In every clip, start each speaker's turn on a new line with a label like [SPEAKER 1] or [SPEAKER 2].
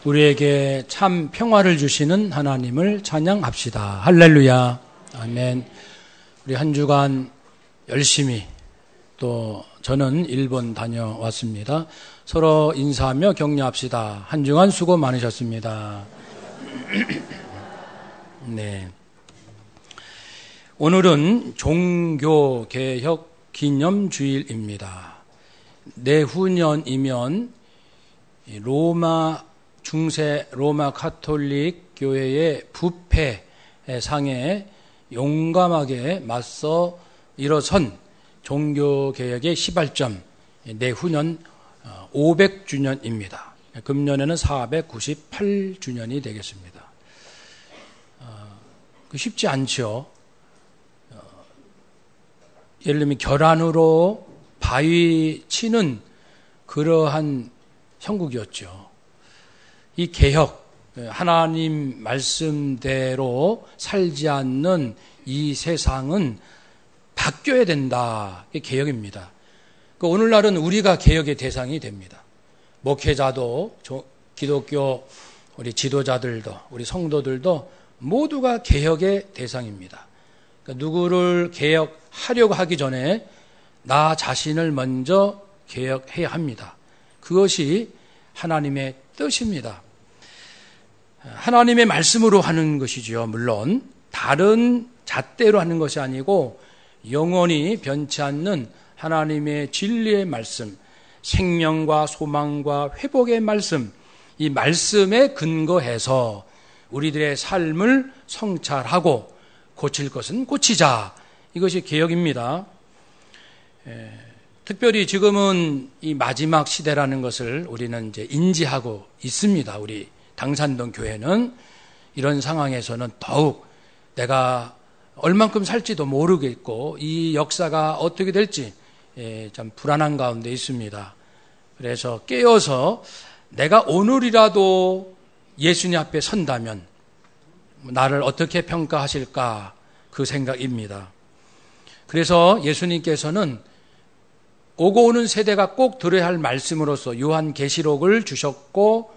[SPEAKER 1] 우리에게 참 평화를 주시는 하나님을 찬양합시다. 할렐루야. 아멘. 우리 한 주간 열심히 또 저는 일본 다녀왔습니다. 서로 인사하며 격려합시다. 한 주간 수고 많으셨습니다. 네. 오늘은 종교개혁 기념주일입니다. 내후년이면 중세 로마 가톨릭 교회의 부패 상에 용감하게 맞서 일어선 종교개혁의 시발점, 내후년 500주년입니다. 금년에는 498주년이 되겠습니다. 쉽지 않죠. 예를 들면 결안으로 바위 치는 그러한 형국이었죠. 이 개혁, 하나님 말씀대로 살지 않는 이 세상은 바뀌어야 된다. 이게 개혁입니다. 오늘날은 우리가 개혁의 대상이 됩니다. 목회자도, 기독교 우리 지도자들도, 우리 성도들도 모두가 개혁의 대상입니다. 그러니까 누구를 개혁하려고 하기 전에 나 자신을 먼저 개혁해야 합니다. 그것이 하나님의 뜻입니다. 하나님의 말씀으로 하는 것이죠. 물론 다른 잣대로 하는 것이 아니고 영원히 변치 않는 하나님의 진리의 말씀, 생명과 소망과 회복의 말씀, 이 말씀에 근거해서 우리들의 삶을 성찰하고 고칠 것은 고치자. 이것이 개혁입니다. 특별히 지금은 이 마지막 시대라는 것을 우리는 이제 인지하고 있습니다. 우리 당산동 교회는 이런 상황에서는 더욱 내가 얼만큼 살지도 모르겠고 이 역사가 어떻게 될지 참 불안한 가운데 있습니다. 그래서 깨어서 내가 오늘이라도 예수님 앞에 선다면 나를 어떻게 평가하실까 그 생각입니다. 그래서 예수님께서는 오고 오는 세대가 꼭 들어야 할 말씀으로서 요한계시록을 주셨고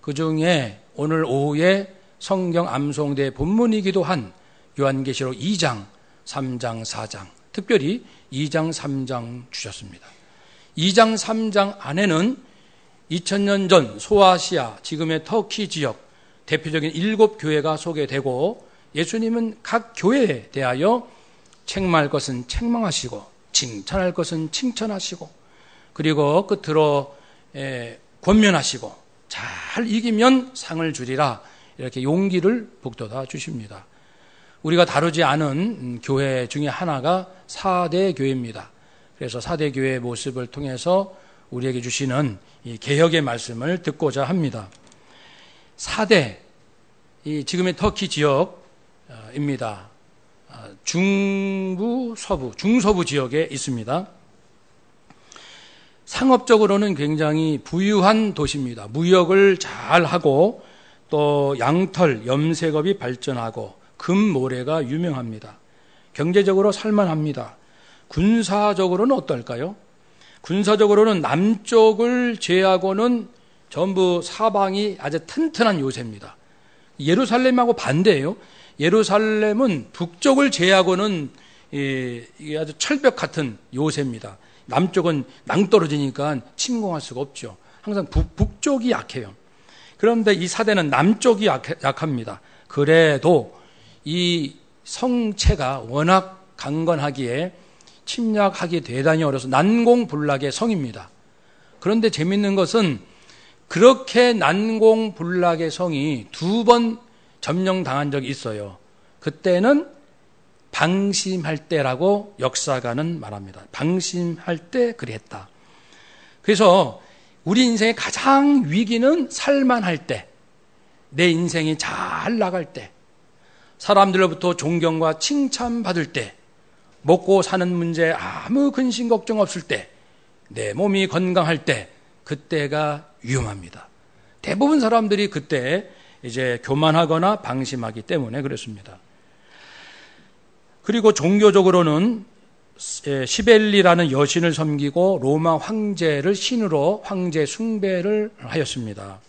[SPEAKER 1] 그중에 오늘 오후에 성경 암송대 본문이기도 한 요한계시록 2장, 3장, 4장, 특별히 2장, 3장 주셨습니다. 2장, 3장 안에는 2000년 전 소아시아, 지금의 터키 지역 대표적인 7교회가 소개되고 예수님은 각 교회에 대하여 책망할 것은 책망하시고 칭찬할 것은 칭찬하시고 그리고 끝으로 권면하시고 잘 이기면 상을 주리라 이렇게 용기를 북돋아 주십니다. 우리가 다루지 않은 교회 중에 하나가 4대 교회입니다. 그래서 4대 교회의 모습을 통해서 우리에게 주시는 이 개혁의 말씀을 듣고자 합니다. 4대, 이 지금의 터키 지역입니다. 중부, 서부, 중서부 지역에 있습니다. 상업적으로는 굉장히 부유한 도시입니다. 무역을 잘 하고 또 양털, 염색업이 발전하고 금모래가 유명합니다. 경제적으로 살만합니다. 군사적으로는 어떨까요? 군사적으로는 남쪽을 제외하고는 전부 사방이 아주 튼튼한 요새입니다. 예루살렘하고 반대예요. 예루살렘은 북쪽을 제외하고는 이게 아주 철벽 같은 요새입니다. 남쪽은 낭떠러지니까 침공할 수가 없죠. 항상 북쪽이 약해요. 그런데 이 사대는 남쪽이 약합니다. 그래도 이 성체가 워낙 강건하기에 침략하기 대단히 어려서 난공불락의 성입니다. 그런데 재밌는 것은 그렇게 난공불락의 성이 2번 점령당한 적이 있어요. 그때는 방심할 때라고 역사가는 말합니다. 방심할 때 그랬다. 그래서 우리 인생의 가장 위기는 살만할 때, 내 인생이 잘 나갈 때, 사람들로부터 존경과 칭찬받을 때, 먹고 사는 문제에 아무 근심 걱정 없을 때, 내 몸이 건강할 때, 그때가 위험합니다. 대부분 사람들이 그때 이제 교만하거나 방심하기 때문에 그렇습니다. 그리고 종교적으로는 시벨리라는 여신을 섬기고 로마 황제를 신으로 황제 숭배를 하였습니다.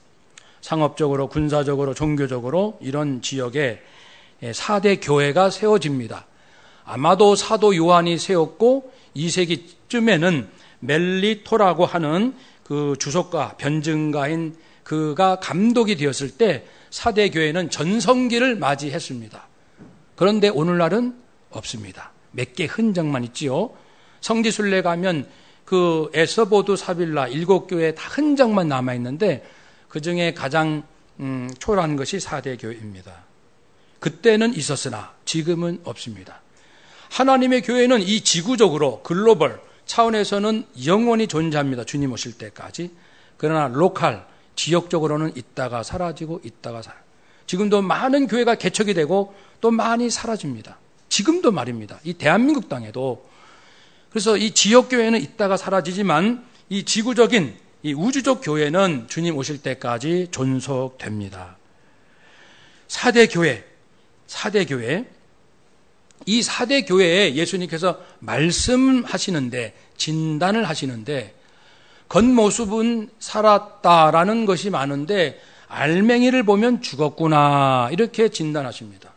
[SPEAKER 1] 상업적으로, 군사적으로, 종교적으로 이런 지역에 4대 교회가 세워집니다. 아마도 사도 요한이 세웠고 2세기쯤에는 멜리토라고 하는 그 주석가, 변증가인 그가 감독이 되었을 때 4대 교회는 전성기를 맞이했습니다. 그런데 오늘날은 없습니다. 몇 개 흔적만 있지요. 성지순례 가면 그 에서보두 사빌라 7교회 다 흔적만 남아있는데 그 중에 가장 초라한 것이 4대 교회입니다. 그때는 있었으나 지금은 없습니다. 하나님의 교회는 이 지구적으로 글로벌 차원에서는 영원히 존재합니다. 주님 오실 때까지. 그러나 로컬, 지역적으로는 있다가 사라지고 있다가 지금도 많은 교회가 개척이 되고 또 많이 사라집니다. 지금도 말입니다. 이 대한민국 땅에도. 그래서 이 지역교회는 있다가 사라지지만 이 지구적인 이 우주적 교회는 주님 오실 때까지 존속됩니다. 4대 교회. 이 4대 교회에 예수님께서 말씀하시는데, 진단을 하시는데, 겉모습은 살았다라는 것이 많은데 알맹이를 보면 죽었구나, 이렇게 진단하십니다.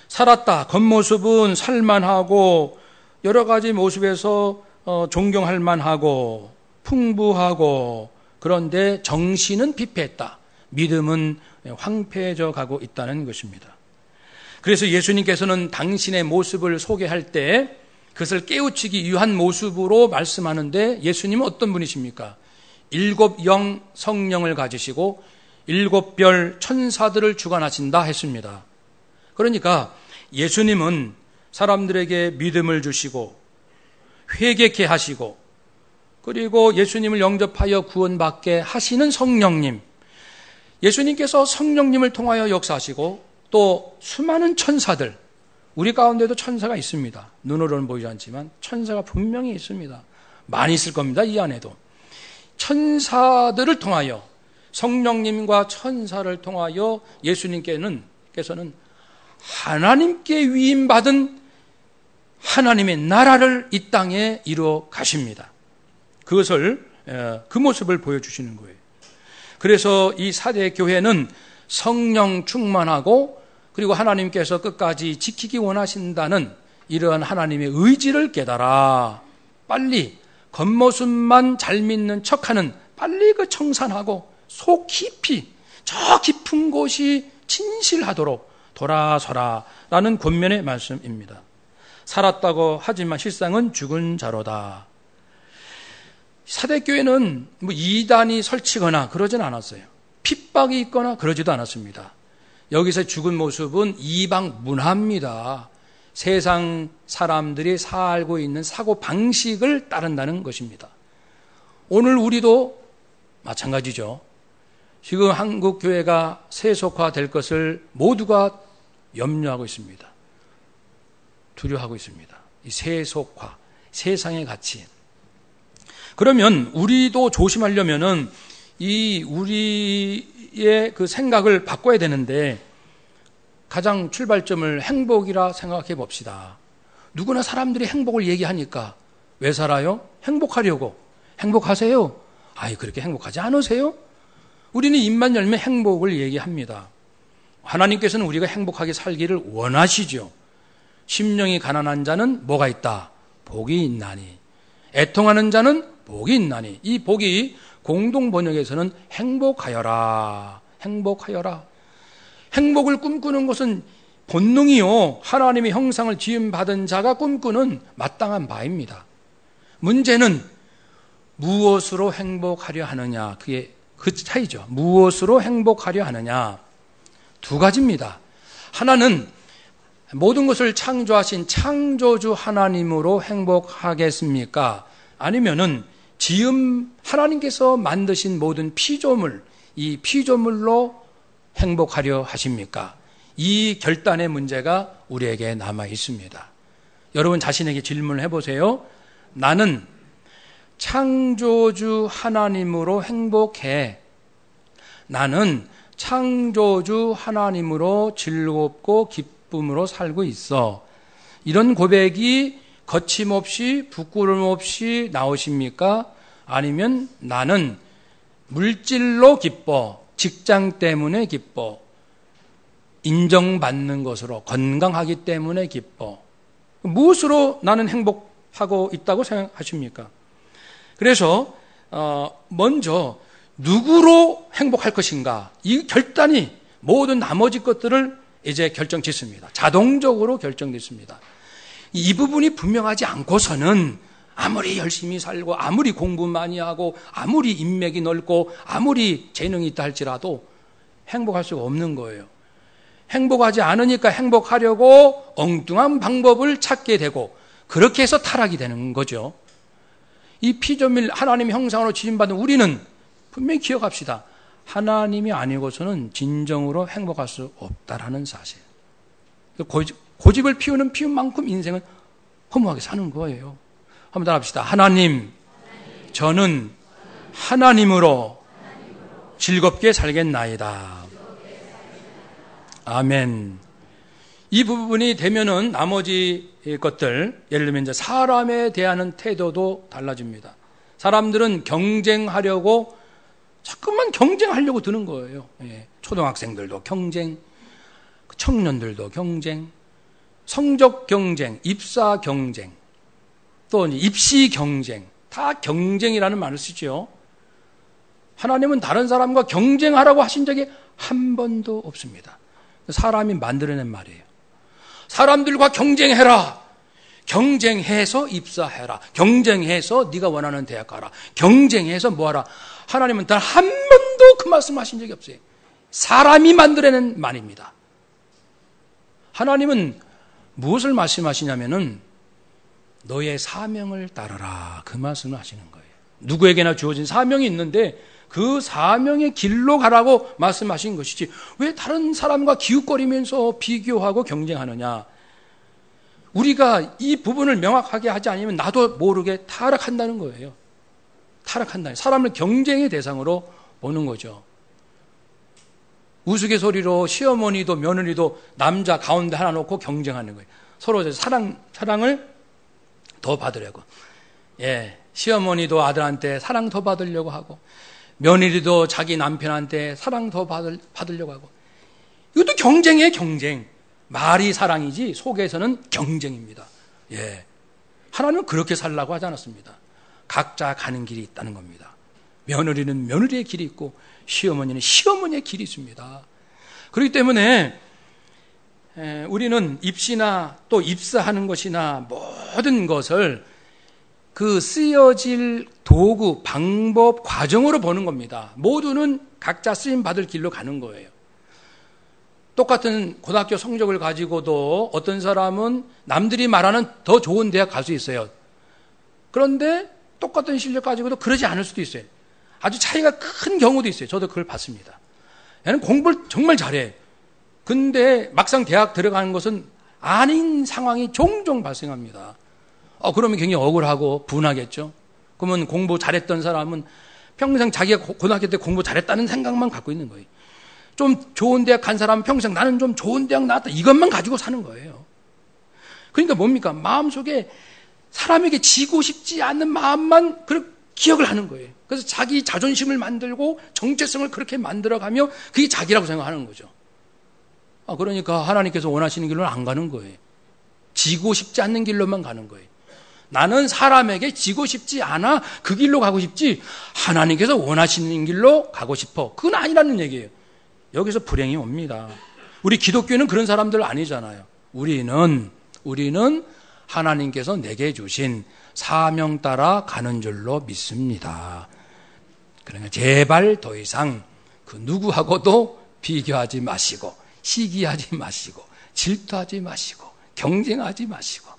[SPEAKER 1] 살았다, 겉모습은 살만하고 여러 가지 모습에서 존경할 만하고 풍부하고, 그런데 정신은 피폐했다. 믿음은 황폐해져 가고 있다는 것입니다. 그래서 예수님께서는 당신의 모습을 소개할 때 그것을 깨우치기 위한 모습으로 말씀하는데, 예수님은 어떤 분이십니까? 7영 성령을 가지시고 7별 천사들을 주관하신다 했습니다. 그러니까 예수님은 사람들에게 믿음을 주시고 회개케 하시고, 그리고 예수님을 영접하여 구원받게 하시는 성령님, 예수님께서 성령님을 통하여 역사하시고 또 수많은 천사들, 우리 가운데도 천사가 있습니다. 눈으로는 보이지 않지만 천사가 분명히 있습니다. 많이 있을 겁니다. 이 안에도. 천사들을 통하여, 성령님과 천사를 통하여 예수님께서는 하나님께 위임받은 하나님의 나라를 이 땅에 이루어 가십니다. 그것을, 그 모습을 보여주시는 거예요. 그래서 이 4대 교회는 성령 충만하고, 그리고 하나님께서 끝까지 지키기 원하신다는 이러한 하나님의 의지를 깨달아 빨리 겉모습만 잘 믿는 척하는, 빨리 그 청산하고 속 깊이, 저 깊은 곳이 진실하도록 돌아서라 라는 권면의 말씀입니다. 살았다고 하지만 실상은 죽은 자로다. 사대교회는 이단이 설치거나 그러진 않았어요. 핍박이 있거나 그러지도 않았습니다. 여기서 죽은 모습은 이방 문화입니다. 세상 사람들이 살고 있는 사고 방식을 따른다는 것입니다. 오늘 우리도 마찬가지죠. 지금 한국 교회가 세속화될 것을 모두가 염려하고 있습니다. 두려워하고 있습니다. 이 세속화, 세상의 가치. 그러면 우리도 조심하려면은 이 우리의 그 생각을 바꿔야 되는데, 가장 출발점을 행복이라 생각해 봅시다. 누구나 사람들이 행복을 얘기하니까 왜 살아요? 행복하려고. 행복하세요? 아이, 그렇게 행복하지 않으세요? 우리는 입만 열면 행복을 얘기합니다. 하나님께서는 우리가 행복하게 살기를 원하시죠. 심령이 가난한 자는 뭐가 있다? 복이 있나니. 애통하는 자는 복이 있나니. 이 복이 공동 번역에서는 행복하여라. 행복하여라. 행복을 꿈꾸는 것은 본능이요, 하나님의 형상을 지음받은 자가 꿈꾸는 마땅한 바입니다. 문제는 무엇으로 행복하려 하느냐, 그게 그 차이죠. 무엇으로 행복하려 하느냐. 두 가지입니다. 하나는 모든 것을 창조하신 창조주 하나님으로 행복하겠습니까? 아니면은 하나님께서 만드신 모든 피조물, 이 피조물로 행복하려 하십니까? 이 결단의 문제가 우리에게 남아 있습니다. 여러분 자신에게 질문을 해보세요. 나는 창조주 하나님으로 행복해. 나는 창조주 하나님으로 즐겁고 기쁨으로 살고 있어. 이런 고백이 거침없이 부끄러움 없이 나오십니까? 아니면 나는 물질로 기뻐, 직장 때문에 기뻐. 인정받는 것으로, 건강하기 때문에 기뻐. 무엇으로 나는 행복하고 있다고 생각하십니까? 그래서 먼저 누구로 행복할 것인가, 이 결단이 모든 나머지 것들을 이제 결정짓습니다. 자동적으로 결정짓습니다. 이 부분이 분명하지 않고서는 아무리 열심히 살고 아무리 공부 많이 하고 아무리 인맥이 넓고 아무리 재능이 있다 할지라도 행복할 수가 없는 거예요. 행복하지 않으니까 행복하려고 엉뚱한 방법을 찾게 되고 그렇게 해서 타락이 되는 거죠. 이 피조물 하나님의 형상으로 지음받은 우리는 분명히 기억합시다. 하나님이 아니고서는 진정으로 행복할 수 없다라는 사실. 고집을 피운 만큼 인생은 허무하게 사는 거예요. 한번 따라합시다. 하나님, 저는 하나님으로 즐겁게 살겠나이다. 아멘. 이 부분이 되면은 나머지 것들, 예를 들면 이제 사람에 대한 태도도 달라집니다. 사람들은 경쟁하려고 자꾸만 경쟁하려고 드는 거예요. 예. 초등학생들도 경쟁, 청년들도 경쟁, 성적 경쟁, 입사 경쟁, 또 입시 경쟁, 다 경쟁이라는 말을 쓰죠. 하나님은 다른 사람과 경쟁하라고 하신 적이 한 번도 없습니다. 사람이 만들어낸 말이에요. 사람들과 경쟁해라. 경쟁해서 입사해라. 경쟁해서 네가 원하는 대학 가라. 경쟁해서 뭐하라. 하나님은 단 한 번도 그 말씀하신 적이 없어요. 사람이 만들어낸 말입니다. 하나님은 무엇을 말씀하시냐면은 너의 사명을 따르라. 그 말씀을 하시는 거예요. 누구에게나 주어진 사명이 있는데 그 사명의 길로 가라고 말씀하신 것이지 왜 다른 사람과 기웃거리면서 비교하고 경쟁하느냐. 우리가 이 부분을 명확하게 하지 않으면 나도 모르게 타락한다는 거예요. 타락한다. 사람을 경쟁의 대상으로 보는 거죠. 우스갯소리로 시어머니도 며느리도 남자 가운데 하나 놓고 경쟁하는 거예요. 서로 사랑을 더 받으려고. 예, 시어머니도 아들한테 사랑 더 받으려고 하고 며느리도 자기 남편한테 사랑 더 받으려고 하고. 이것도 경쟁이에요, 경쟁. 말이 사랑이지 속에서는 경쟁입니다. 예, 하나님은 그렇게 살라고 하지 않았습니다. 각자 가는 길이 있다는 겁니다. 며느리는 며느리의 길이 있고 시어머니는 시어머니의 길이 있습니다. 그렇기 때문에 우리는 입시나 또 입사하는 것이나 모든 것을 그 쓰여질 도구, 방법, 과정으로 보는 겁니다. 모두는 각자 쓰임받을 길로 가는 거예요. 똑같은 고등학교 성적을 가지고도 어떤 사람은 남들이 말하는 더 좋은 대학 갈 수 있어요. 그런데 똑같은 실력 가지고도 그러지 않을 수도 있어요. 아주 차이가 큰 경우도 있어요. 저도 그걸 봤습니다. 얘는 공부를 정말 잘해. 근데 막상 대학 들어가는 것은 아닌 상황이 종종 발생합니다. 그러면 굉장히 억울하고 분하겠죠. 그러면 공부 잘했던 사람은 평생 자기가 고등학교 때 공부 잘했다는 생각만 갖고 있는 거예요. 좀 좋은 대학 간 사람은 평생 나는 좀 좋은 대학 나왔다. 이것만 가지고 사는 거예요. 그러니까 뭡니까? 마음속에 사람에게 지고 싶지 않는 마음만 기억을 하는 거예요. 그래서 자기 자존심을 만들고 정체성을 그렇게 만들어가며 그게 자기라고 생각하는 거죠. 그러니까 하나님께서 원하시는 길로는 안 가는 거예요. 지고 싶지 않는 길로만 가는 거예요. 나는 사람에게 지고 싶지 않아. 그 길로 가고 싶지 하나님께서 원하시는 길로 가고 싶어. 그건 아니라는 얘기예요. 여기서 불행이 옵니다. 우리 기독교는 그런 사람들 아니잖아요. 우리는 하나님께서 내게 주신 사명 따라 가는 줄로 믿습니다. 그러니까 제발 더 이상 그 누구하고도 비교하지 마시고 시기하지 마시고 질투하지 마시고 경쟁하지 마시고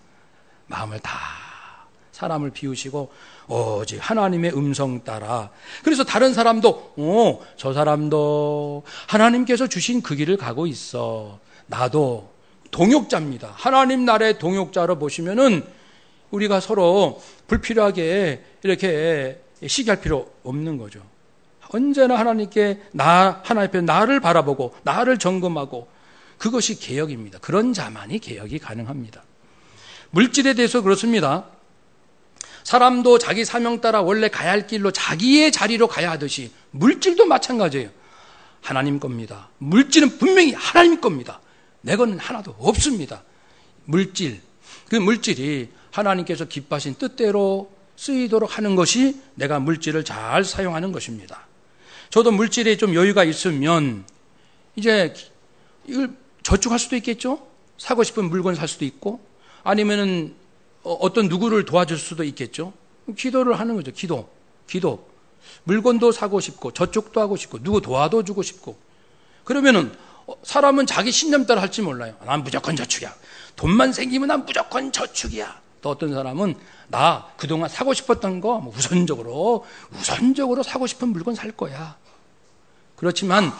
[SPEAKER 1] 마음을 다 사람을 비우시고 오직 하나님의 음성 따라. 그래서 다른 사람도 저 사람도 하나님께서 주신 그 길을 가고 있어. 나도 동역자입니다. 하나님 나라의 동역자로 보시면은 우리가 서로 불필요하게 이렇게 시기할 필요 없는 거죠. 언제나 하나님께 하나님 앞에 나를 바라보고 나를 점검하고 그것이 개혁입니다. 그런 자만이 개혁이 가능합니다. 물질에 대해서 그렇습니다. 사람도 자기 사명 따라 원래 가야 할 길로 자기의 자리로 가야 하듯이 물질도 마찬가지예요. 하나님 겁니다. 물질은 분명히 하나님 겁니다. 내 거는 하나도 없습니다. 물질, 그 물질이 하나님께서 기뻐하신 뜻대로 쓰이도록 하는 것이 내가 물질을 잘 사용하는 것입니다. 저도 물질에 좀 여유가 있으면 이제 이걸 저축할 수도 있겠죠? 사고 싶은 물건 살 수도 있고, 아니면은 어떤 누구를 도와줄 수도 있겠죠? 기도를 하는 거죠. 기도. 물건도 사고 싶고, 저축도 하고 싶고, 누구 도와도 주고 싶고. 그러면은 사람은 자기 신념 따라 할지 몰라요. 난 무조건 저축이야. 돈만 생기면 난 무조건 저축이야. 또 어떤 사람은 나 그동안 사고 싶었던 거 우선적으로 사고 싶은 물건 살 거야. 그렇지만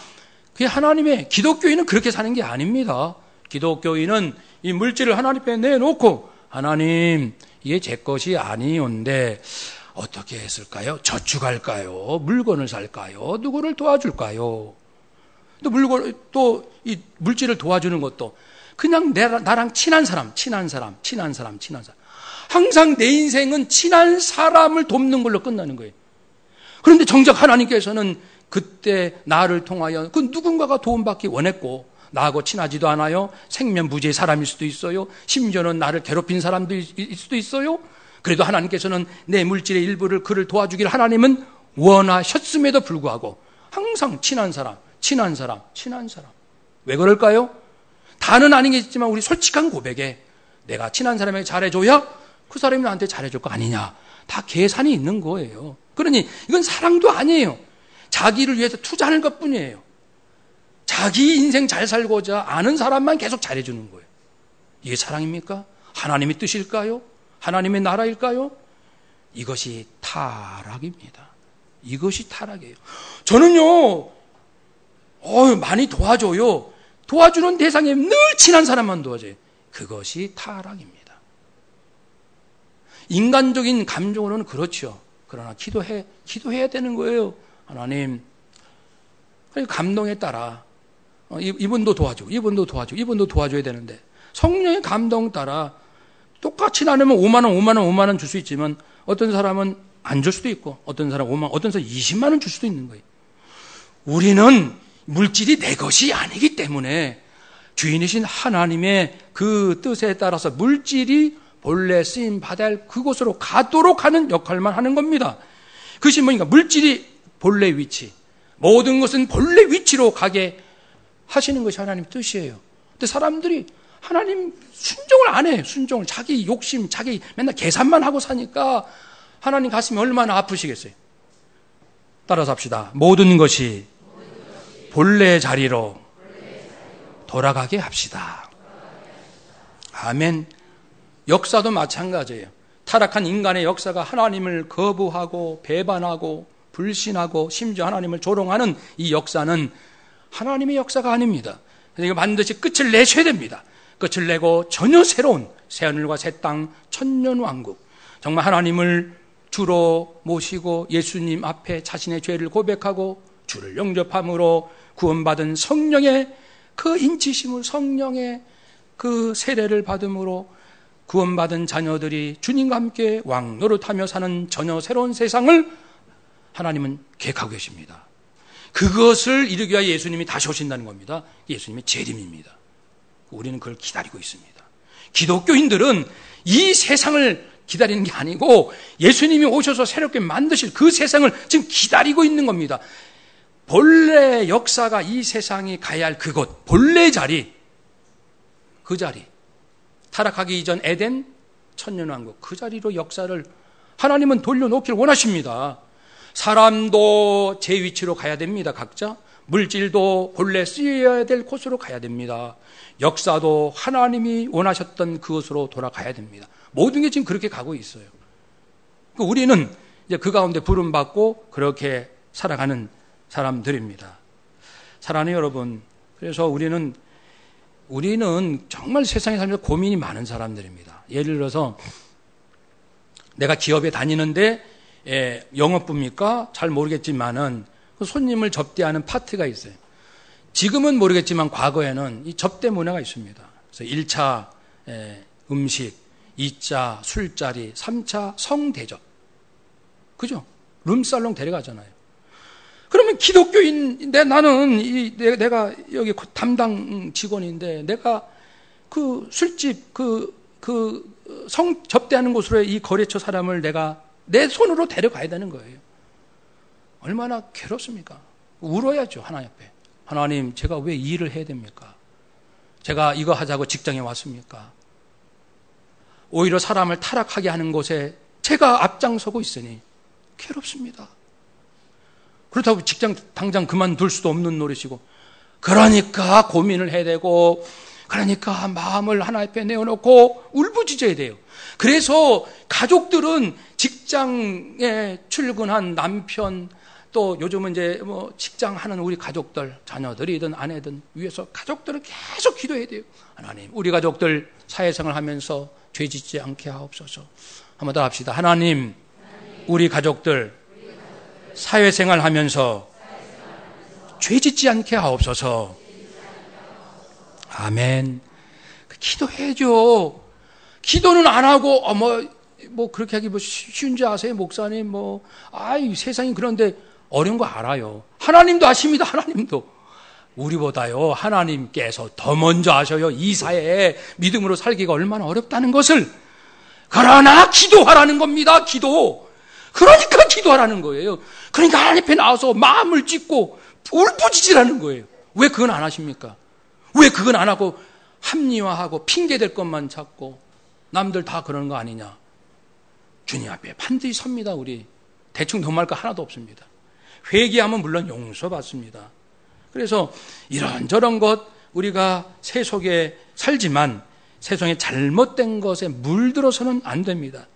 [SPEAKER 1] 그게 하나님의, 기독교인은 그렇게 사는 게 아닙니다. 기독교인은 이 물질을 하나님 앞에 내놓고, 하나님 이게 제 것이 아니온데 어떻게 했을까요? 저축할까요? 물건을 살까요? 누구를 도와줄까요? 또 이 물질을 도와주는 것도 그냥 나랑 친한 사람. 항상 내 인생은 친한 사람을 돕는 걸로 끝나는 거예요. 그런데 정작 하나님께서는 그때 나를 통하여 그 누군가가 도움받기 원했고, 나하고 친하지도 않아요. 생면부지의 사람일 수도 있어요. 심지어는 나를 괴롭힌 사람도 있을 수도 있어요. 그래도 하나님께서는 내 물질의 일부를 그를 도와주기를 하나님은 원하셨음에도 불구하고 항상 친한 사람. 왜 그럴까요? 다는 아니겠지만 우리 솔직한 고백에 내가 친한 사람에게 잘해줘야 그 사람이 나한테 잘해줄 거 아니냐. 다 계산이 있는 거예요. 그러니 이건 사랑도 아니에요. 자기를 위해서 투자하는 것뿐이에요. 자기 인생 잘 살고자 아는 사람만 계속 잘해주는 거예요. 이게 사랑입니까? 하나님의 뜻일까요? 하나님의 나라일까요? 이것이 타락입니다. 이것이 타락이에요. 저는요, 많이 도와줘요. 도와주는 대상에 늘 친한 사람만 도와줘요. 그것이 타락입니다. 인간적인 감정으로는 그렇죠. 그러나 기도해야 되는 거예요. 하나님, 감동에 따라 이분도 도와주고 이분도 도와줘야 되는데, 성령의 감동 따라 똑같이 나누면 5만 원 줄 수 있지만 어떤 사람은 안 줄 수도 있고, 어떤 사람 5만 원, 어떤 사람 20만 원 줄 수도 있는 거예요. 우리는 물질이 내 것이 아니기 때문에 주인이신 하나님의 그 뜻에 따라서 물질이 본래 쓰임 받아야 할 그곳으로 가도록 하는 역할만 하는 겁니다. 그것이 뭐니까 물질이 본래 위치, 모든 것은 본래 위치로 가게 하시는 것이 하나님의 뜻이에요. 근데 사람들이 하나님 순종을 안 해. 순종을. 자기 욕심, 자기 맨날 계산만 하고 사니까 하나님 가슴이 얼마나 아프시겠어요. 따라서 합시다. 모든 것이 본래 자리로 돌아가게 합시다. 아멘. 역사도 마찬가지예요. 타락한 인간의 역사가 하나님을 거부하고 배반하고 불신하고 심지어 하나님을 조롱하는 이 역사는 하나님의 역사가 아닙니다. 그래서 반드시 끝을 내셔야 됩니다. 끝을 내고 전혀 새로운 새하늘과 새 땅 천년왕국, 정말 하나님을 주로 모시고 예수님 앞에 자신의 죄를 고백하고 주를 영접함으로 구원받은 성령의 그 인치심을, 성령의 그 세례를 받음으로 구원받은 자녀들이 주님과 함께 왕 노릇하며 사는 전혀 새로운 세상을 하나님은 계획하고 계십니다. 그것을 이루기 위하여 예수님이 다시 오신다는 겁니다. 예수님의 재림입니다. 우리는 그걸 기다리고 있습니다. 기독교인들은 이 세상을 기다리는 게 아니고 예수님이 오셔서 새롭게 만드실 그 세상을 지금 기다리고 있는 겁니다. 본래 역사가 이 세상이 가야 할 그곳, 본래 자리, 그 자리, 타락하기 이전 에덴 천년왕국, 그 자리로 역사를 하나님은 돌려놓기를 원하십니다. 사람도 제 위치로 가야 됩니다. 각자 물질도 본래 쓰여야 될 곳으로 가야 됩니다. 역사도 하나님이 원하셨던 그곳으로 돌아가야 됩니다. 모든 게 지금 그렇게 가고 있어요. 우리는 이제 그 가운데 부름받고 그렇게 살아가는 사람들입니다. 사랑하는 여러분, 그래서 우리는 정말 세상에 살면서 고민이 많은 사람들입니다. 예를 들어서 내가 기업에 다니는데 영업부입니까? 잘 모르겠지만은 그 손님을 접대하는 파트가 있어요. 지금은 모르겠지만 과거에는 이 접대 문화가 있습니다. 그래서 1차 음식, 2차 술자리, 3차 성대접. 그죠? 룸살롱 데려가잖아요. 그러면 기독교인인데 나는 내가 여기 담당 직원인데 내가 그 술집 성 접대하는 곳으로 이 거래처 사람을 내가 내 손으로 데려가야 되는 거예요. 얼마나 괴롭습니까? 울어야죠, 하나님 앞에. 하나님, 제가 왜 이 일을 해야 됩니까? 제가 이거 하자고 직장에 왔습니까? 오히려 사람을 타락하게 하는 곳에 제가 앞장서고 있으니 괴롭습니다. 그렇다고 직장 당장 그만둘 수도 없는 노릇이고, 그러니까 고민을 해야 되고, 그러니까 마음을 하나님 앞에 내어놓고 울부짖어야 돼요. 그래서 가족들은 직장에 출근한 남편, 또 요즘은 이제 뭐 직장 하는 우리 가족들, 자녀들이든 아내든 위해서 가족들은 계속 기도해야 돼요. 하나님, 우리 가족들 사회생활 하면서 죄 짓지 않게 하옵소서. 한번 더 합시다. 하나님, 우리 가족들 사회생활 하면서 죄 짓지 않게 하옵소서. 아멘. 기도해줘. 기도는 안 하고, 뭐 그렇게 하기 쉬운 줄 아세요, 목사님? 세상이 그런데 어려운 거 알아요. 하나님도 아십니다, 하나님도. 우리보다요, 하나님께서 더 먼저 아셔요. 이 사회에 믿음으로 살기가 얼마나 어렵다는 것을. 그러나 기도하라는 겁니다, 기도. 그러니까 기도하라는 거예요. 그러니까 하나님 앞에 나와서 마음을 찢고 울부짖으라는 거예요. 왜 그건 안 하십니까? 왜 그건 안 하고 합리화하고 핑계댈 것만 찾고 남들 다 그러는 거 아니냐? 주님 앞에 반드시 섭니다, 우리. 대충 넘어갈 거 하나도 없습니다. 회개하면 물론 용서받습니다. 그래서 이런저런 것 우리가 세속에 살지만 세상에 잘못된 것에 물들어서는 안 됩니다.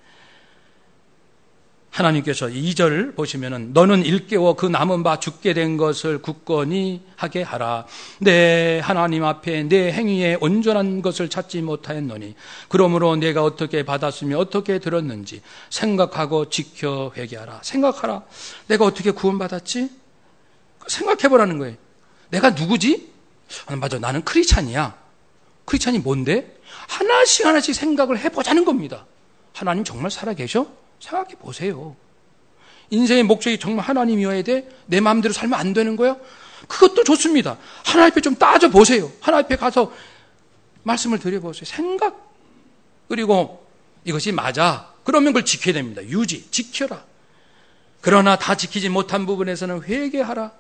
[SPEAKER 1] 하나님께서 2절 보시면은 너는 일깨워 그 남은 바 죽게 된 것을 굳건히 하게 하라. 내 하나님 앞에 내 행위에 온전한 것을 찾지 못하였노니 그러므로 내가 어떻게 받았으며 어떻게 들었는지 생각하고 지켜 회개하라. 생각하라. 내가 어떻게 구원받았지? 생각해보라는 거예요. 내가 누구지? 맞아, 나는 크리스찬이야. 크리스찬이 뭔데? 하나씩 생각을 해보자는 겁니다. 하나님 정말 살아계셔? 생각해 보세요. 인생의 목적이 정말 하나님이어야 돼? 내 마음대로 살면 안 되는 거야? 그것도 좋습니다. 하나님 앞에 좀 따져보세요. 하나님 앞에 가서 말씀을 드려보세요. 생각. 그리고 이것이 맞아. 그러면 그걸 지켜야 됩니다. 유지, 지켜라. 그러나 다 지키지 못한 부분에서는 회개하라.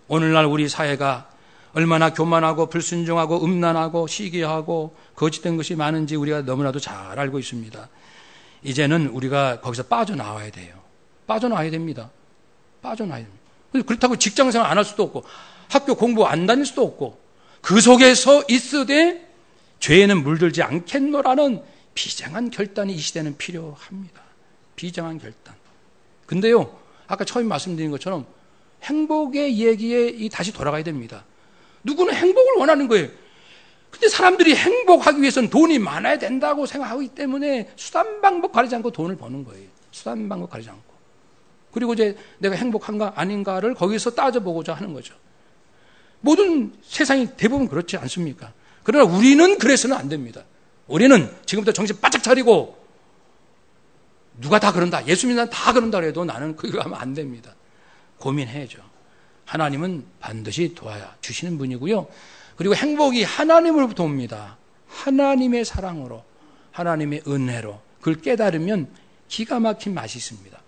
[SPEAKER 1] 오늘날 우리 사회가 얼마나 교만하고 불순종하고 음란하고 시기하고 거짓된 것이 많은지 우리가 너무나도 잘 알고 있습니다. 이제는 우리가 거기서 빠져나와야 돼요. 빠져나와야 됩니다. 빠져나와야 됩니다. 그렇다고 직장생활 안 할 수도 없고 학교 공부 안 다닐 수도 없고 그 속에서 있으되 죄에는 물들지 않겠노라는 비장한 결단이 이 시대는 필요합니다. 비장한 결단. 근데요, 아까 처음 말씀드린 것처럼 행복의 얘기에 다시 돌아가야 됩니다. 누구는 행복을 원하는 거예요. 근데 사람들이 행복하기 위해서는 돈이 많아야 된다고 생각하기 때문에 수단 방법 가리지 않고 돈을 버는 거예요. 수단 방법 가리지 않고. 그리고 이제 내가 행복한가 아닌가를 거기서 따져보고자 하는 거죠. 모든 세상이 대부분 그렇지 않습니까? 그러나 우리는 그래서는 안 됩니다. 우리는 지금부터 정신 바짝 차리고 누가 다 그런다, 예수 믿는 사람 다 그런다 그래도 나는 그거 하면 안 됩니다. 고민해야죠. 하나님은 반드시 도와주시는 분이고요. 그리고 행복이 하나님으로부터 옵니다. 하나님의 사랑으로, 하나님의 은혜로 그걸 깨달으면 기가 막힌 맛이 있습니다.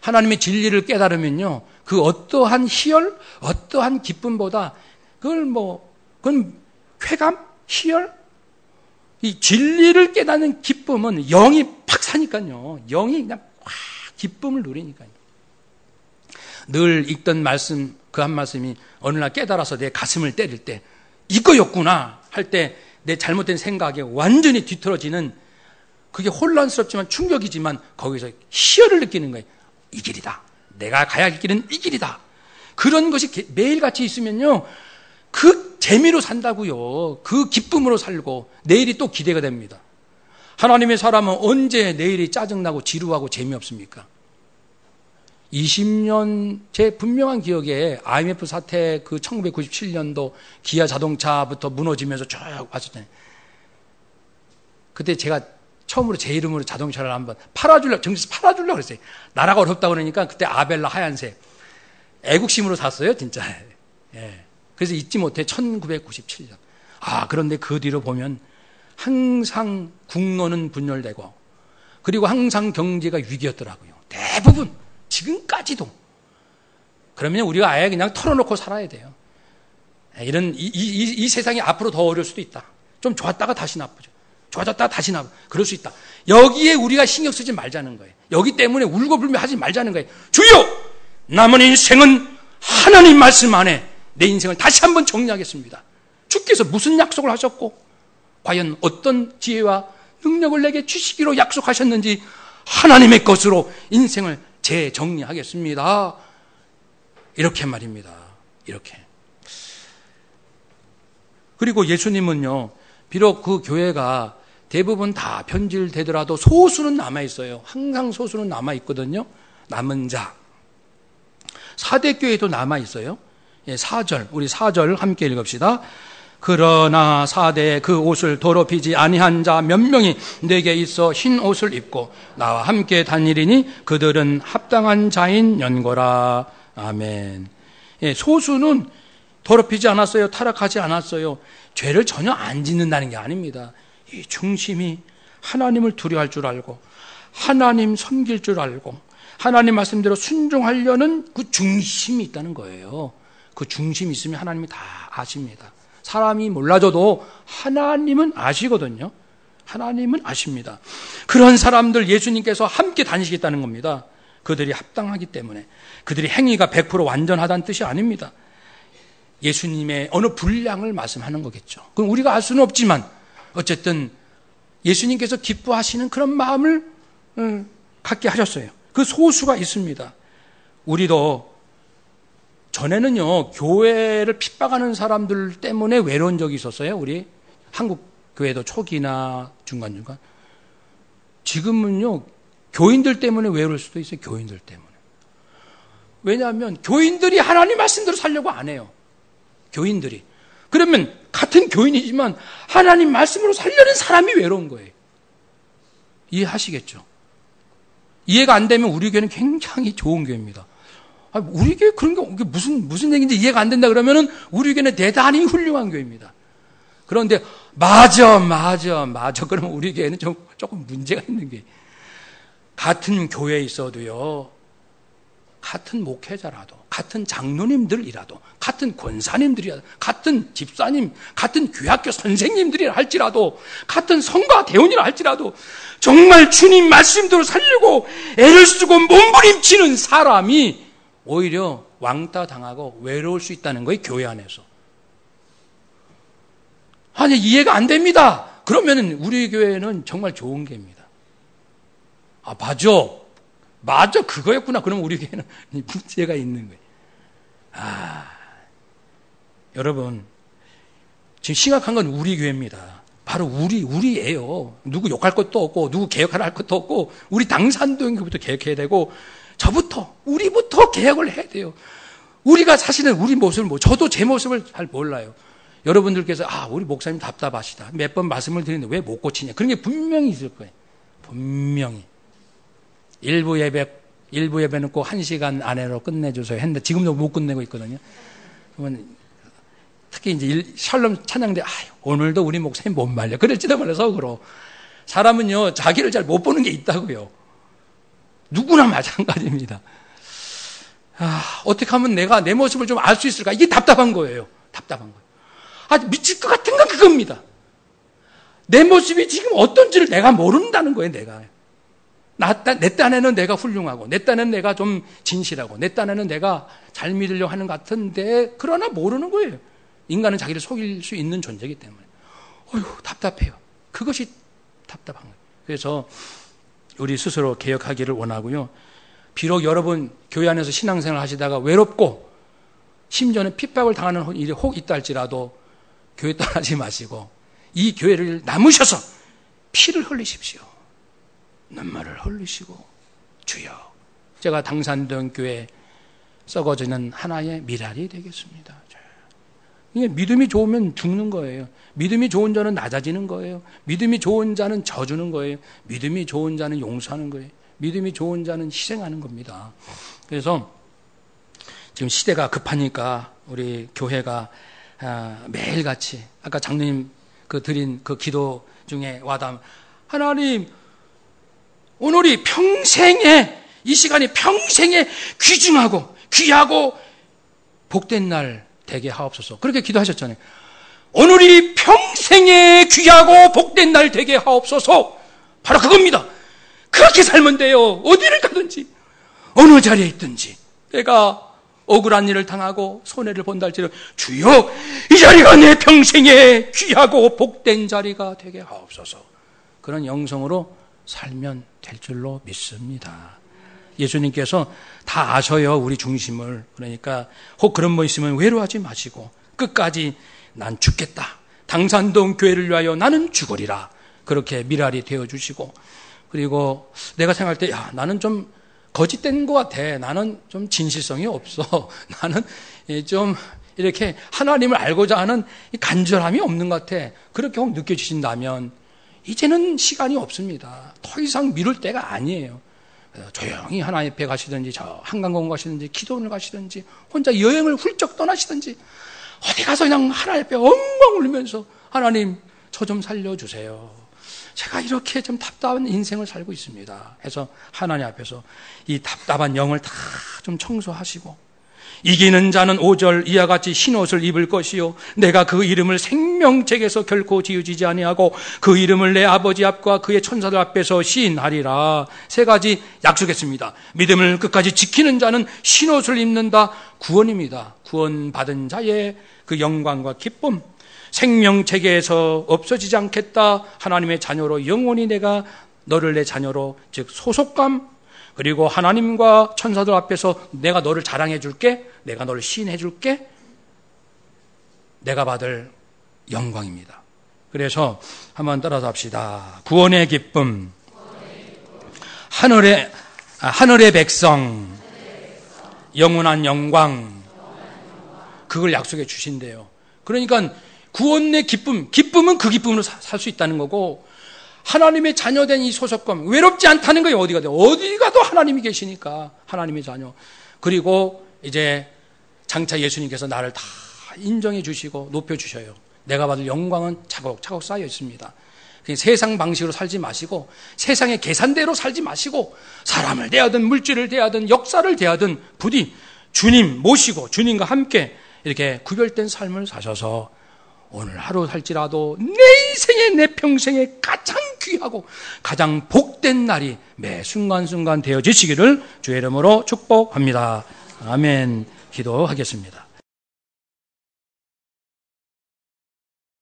[SPEAKER 1] 하나님의 진리를 깨달으면요, 그 어떠한 희열, 어떠한 기쁨보다 그건 쾌감, 희열, 이 진리를 깨닫는 기쁨은 영이 팍 사니까요. 영이 그냥 확 기쁨을 누리니까요. 늘 읽던 말씀, 그 한 말씀이 어느 날 깨달아서 내 가슴을 때릴 때 이거였구나 할 때 내 잘못된 생각에 완전히 뒤틀어지는, 그게 혼란스럽지만 충격이지만 거기서 희열을 느끼는 거예요. 이 길이다. 내가 가야 할 길은 이 길이다. 그런 것이 매일같이 있으면요, 그 재미로 산다고요. 그 기쁨으로 살고 내일이 또 기대가 됩니다. 하나님의 사람은 언제 내일이 짜증나고 지루하고 재미없습니까? 20년, 제 분명한 기억에 IMF 사태, 그 1997년도 기아 자동차부터 무너지면서 쭉 왔었잖아요. 그때 제가 처음으로 제 이름으로 자동차를 한번 정식 팔아주려고 그랬어요. 나라가 어렵다고 그러니까 그때 아벨라 하얀색. 애국심으로 샀어요, 진짜. 예. 그래서 잊지 못해 1997년. 그런데 그 뒤로 보면 항상 국론은 분열되고 그리고 항상 경제가 위기였더라고요. 대부분 지금까지도. 그러면 우리가 아예 그냥 털어놓고 살아야 돼요. 이 세상이 앞으로 더 어려울 수도 있다. 좀 좋았다가 다시 나쁘죠. 좋아졌다가 다시 나쁘죠. 그럴 수 있다. 여기에 우리가 신경 쓰지 말자는 거예요. 여기 때문에 울고불며 하지 말자는 거예요. 주여! 남은 인생은 하나님 말씀 안에 내 인생을 다시 한번 정리하겠습니다. 주께서 무슨 약속을 하셨고 과연 어떤 지혜와 능력을 내게 주시기로 약속하셨는지 하나님의 것으로 인생을 재정리하겠습니다. 이렇게 말입니다. 이렇게. 그리고 예수님은요, 비록 그 교회가 대부분 다 변질되더라도 소수는 남아있어요. 항상 소수는 남아있거든요. 남은 자. 4대 교회도 남아있어요. 4절, 우리 4절 함께 읽읍시다. 그러나 4대에 그 옷을 더럽히지 아니한 자 몇 명이 내게 있어 흰 옷을 입고 나와 함께 다니리니 그들은 합당한 자인 연고라. 아멘. 소수는 더럽히지 않았어요. 타락하지 않았어요. 죄를 전혀 안 짓는다는 게 아닙니다. 이 중심이 하나님을 두려워할 줄 알고 하나님 섬길 줄 알고 하나님 말씀대로 순종하려는 그 중심이 있다는 거예요. 그 중심이 있으면 하나님이 다 아십니다. 사람이 몰라줘도 하나님은 아시거든요. 하나님은 아십니다. 그런 사람들 예수님께서 함께 다니시겠다는 겁니다. 그들이 합당하기 때문에. 그들이 행위가 100% 완전하다는 뜻이 아닙니다. 예수님의 어느 분량을 말씀하는 거겠죠. 그럼 우리가 알 수는 없지만 어쨌든 예수님께서 기뻐하시는 그런 마음을 갖게 하셨어요. 그 소수가 있습니다. 우리도 전에는요, 교회를 핍박하는 사람들 때문에 외로운 적이 있었어요. 우리 한국 교회도 초기나 중간중간. 지금은요, 교인들 때문에 외로울 수도 있어요. 교인들 때문에. 왜냐하면 교인들이 하나님 말씀대로 살려고 안 해요. 교인들이. 그러면 같은 교인이지만 하나님 말씀으로 살려는 사람이 외로운 거예요. 이해하시겠죠? 이해가 안 되면 우리 교회는 굉장히 좋은 교회입니다. 우리 교회 그런 게 무슨 얘기인지 이해가 안 된다 그러면은 우리 교회는 대단히 훌륭한 교회입니다. 그런데 맞아. 그러면 우리 교회는 조금 문제가 있는 게 같은 교회에 있어도요. 같은 목회자라도 같은 장로님들이라도 같은 권사님들이라도 같은 집사님 같은 교학교 선생님들이라 할지라도 같은 성가 대원이라 할지라도 정말 주님 말씀대로 살려고 애를 쓰고 몸부림치는 사람이 오히려 왕따 당하고 외로울 수 있다는 거예요. 교회 안에서. 아니 이해가 안 됩니다. 그러면 우리 교회는 정말 좋은 교회입니다. 맞아 그거였구나. 그러면 우리 교회는 문제가 있는 거예요. 여러분 지금 심각한 건 우리 교회입니다. 바로 우리예요. 누구 욕할 것도 없고 누구 개혁하라 할 것도 없고 우리 당산동교부터 개혁해야 되고 우리부터 개혁을 해야 돼요. 우리가 사실은 우리 모습을 저도 제 모습을 잘 몰라요. 여러분들께서 우리 목사님 답답하시다. 몇 번 말씀을 드리는데 왜 못 고치냐. 그런 게 분명히 있을 거예요. 분명히. 일부 예배는 꼭 1시간 안으로 끝내주세요 했는데 지금도 못 끝내고 있거든요. 그러면 특히 이제 샬롬 찬양대 오늘도 우리 목사님 못 말려. 그럴지도 몰라 속으로. 사람은요 자기를 잘 못 보는 게 있다고요. 누구나 마찬가지입니다. 어떻게 하면 내가 내 모습을 좀 알 수 있을까? 이게 답답한 거예요. 답답한 거예요. 미칠 것 같은 건 그겁니다. 내 모습이 지금 어떤지를 내가 모른다는 거예요. 내 딴에는 내가 훌륭하고 내 딴에는 내가 좀 진실하고 내 딴에는 내가 잘 믿으려고 하는 것 같은데 그러나 모르는 거예요. 인간은 자기를 속일 수 있는 존재이기 때문에. 답답해요. 그것이 답답한 거예요. 그래서 우리 스스로 개혁하기를 원하고요. 비록 여러분 교회 안에서 신앙생활 하시다가 외롭고 심지어는 핍박을 당하는 일이 혹 있다 할지라도 교회 떠나지 마시고 이 교회를 남으셔서 피를 흘리십시오. 눈물을 흘리시고 주여 제가 당산동 교회 썩어지는 하나의 미랄이 되겠습니다. 이게 믿음이 좋으면 죽는 거예요. 믿음이 좋은 자는 낮아지는 거예요. 믿음이 좋은 자는 져주는 거예요. 믿음이 좋은 자는 용서하는 거예요. 믿음이 좋은 자는 희생하는 겁니다. 그래서 지금 시대가 급하니까 우리 교회가 매일같이 아까 장로님 드린 그 기도 중에 와담, 하나님 오늘이 평생에 이 시간이 평생에 귀중하고 귀하고 복된 날 되게 하옵소서. 그렇게 기도하셨잖아요. 오늘이 평생에 귀하고 복된 날 되게 하옵소서. 바로 그겁니다. 그렇게 살면 돼요. 어디를 가든지 어느 자리에 있든지 내가 억울한 일을 당하고 손해를 본다 할지라도 주여 이 자리가 내 평생에 귀하고 복된 자리가 되게 하옵소서. 그런 영성으로 살면 될 줄로 믿습니다. 예수님께서 다 아셔요, 우리 중심을. 그러니까 혹 그런 분 있으면 외로워하지 마시고 끝까지 난 죽겠다, 당산동 교회를 위하여 나는 죽으리라, 그렇게 미랄이 되어주시고, 그리고 내가 생각할 때 나는 좀 거짓된 것 같아, 나는 좀 진실성이 없어, 나는 좀 이렇게 하나님을 알고자 하는 간절함이 없는 것 같아, 그렇게 혹 느껴지신다면 이제는 시간이 없습니다. 더 이상 미룰 때가 아니에요. 조용히 하나님 앞에 가시든지 저 한강공원 가시든지 기도원을 가시든지 혼자 여행을 훌쩍 떠나시든지 어디 가서 그냥 하나님 앞에 엉엉 울면서 하나님 저 좀 살려주세요, 제가 이렇게 좀 답답한 인생을 살고 있습니다 해서 하나님 앞에서 이 답답한 영을 다 좀 청소하시고, 이기는 자는 5절 이와 같이 흰옷을 입을 것이요 내가 그 이름을 생명책에서 결코 지우지지 아니하고 그 이름을 내 아버지 앞과 그의 천사들 앞에서 시인하리라. 세 가지 약속했습니다. 믿음을 끝까지 지키는 자는 흰옷을 입는다. 구원입니다. 구원받은 자의 그 영광과 기쁨, 생명책에서 없어지지 않겠다. 하나님의 자녀로 영원히 내가 너를 내 자녀로, 즉 소속감, 그리고 하나님과 천사들 앞에서 내가 너를 자랑해 줄게, 내가 너를 시인해 줄게, 내가 받을 영광입니다. 그래서 한번 따라서 합시다. 구원의 기쁨, 하늘의 백성, 영원한 영광, 그걸 약속해 주신대요. 그러니까 구원의 기쁨은 그 기쁨으로 살 수 있다는 거고, 하나님의 자녀된 이 소속감, 외롭지 않다는 거예요. 어디 가도 하나님이 계시니까 하나님의 자녀. 그리고 이제 장차 예수님께서 나를 다 인정해 주시고 높여 주셔요. 내가 받을 영광은 차곡차곡 쌓여 있습니다. 세상 방식으로 살지 마시고, 세상의 계산대로 살지 마시고, 사람을 대하든 물질을 대하든 역사를 대하든 부디 주님 모시고 주님과 함께 이렇게 구별된 삶을 사셔서 오늘 하루 살지라도 내 인생에, 내 평생에 가장 귀하고 가장 복된 날이 매 순간순간 되어지시기를 주의 이름으로 축복합니다. 아멘. 기도하겠습니다.